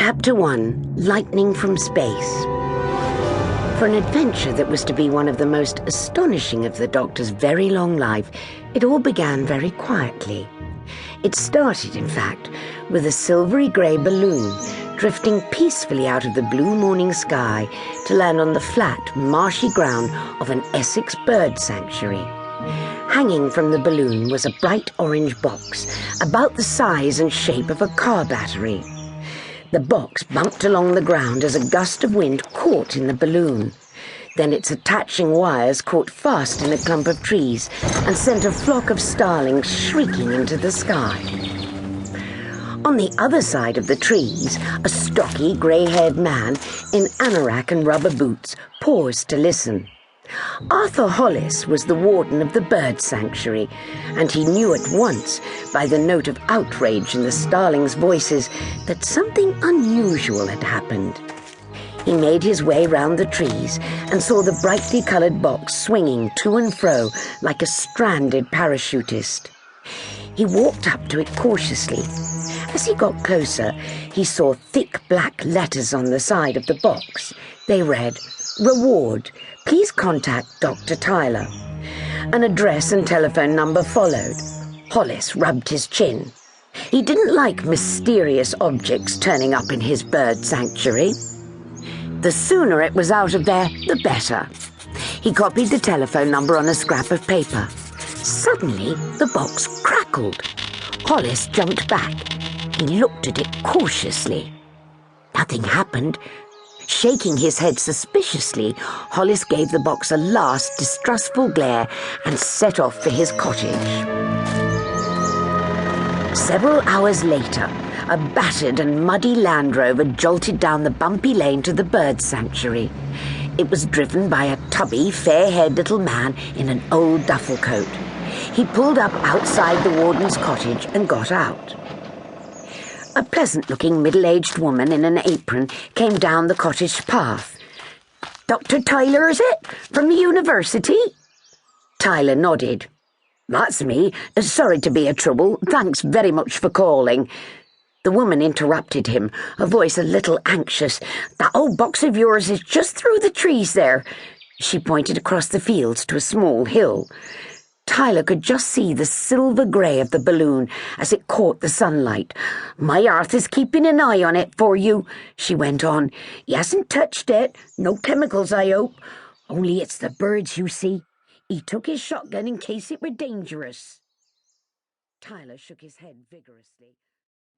Chapter 1, Lightning from Space. For an adventure that was to be one of the most astonishing of the Doctor's very long life, it all began very quietly. It started, in fact, with a silvery grey balloon drifting peacefully out of the blue morning sky to land on the flat, marshy ground of an Essex bird sanctuary. Hanging from the balloon was a bright orange box, about the size and shape of a car battery. The box bumped along the ground as a gust of wind caught in the balloon. Then its attaching wires caught fast in a clump of trees and sent a flock of starlings shrieking into the sky. On the other side of the trees, a stocky, grey-haired man in anorak and rubber boots paused to listen. Arthur Hollis was the warden of the bird sanctuary, and he knew at once, by the note of outrage in the starlings' voices, that something unusual had happened. He made his way round the trees and saw the brightly coloured box swinging to and fro like a stranded parachutist. He walked up to it cautiously. As he got closer, he saw thick black letters on the side of the box. They read, "Reward. Please contact Dr. Tyler." An address and telephone number followed. Hollis rubbed his chin. He didn't like mysterious objects turning up in his bird sanctuary. The sooner it was out of there, the better. He copied the telephone number on a scrap of paper. Suddenly, the box crackled. Hollis jumped back. He looked at it cautiously. Nothing happened. Shaking his head suspiciously, Hollis gave the box a last distrustful glare and set off for his cottage. Several hours later, a battered and muddy Land Rover jolted down the bumpy lane to the bird sanctuary. It was driven by a tubby, fair-haired little man in an old duffel coat. He pulled up outside the warden's cottage and got out. A pleasant-looking middle-aged woman in an apron came down the cottage path. "Dr. Tyler, is it? From the university?" Tyler nodded. "That's me. Sorry to be a trouble. Thanks very much for calling." The woman interrupted him, her voice a little anxious. "That old box of yours is just through the trees there." She pointed across the fields to a small hill. Tyler could just see the silver grey of the balloon as it caught the sunlight. "My Arthur's keeping an eye on it for you," she went on. "He hasn't touched it. No chemicals, I hope. Only it's the birds, you see. He took his shotgun in case it were dangerous." Tyler shook his head vigorously.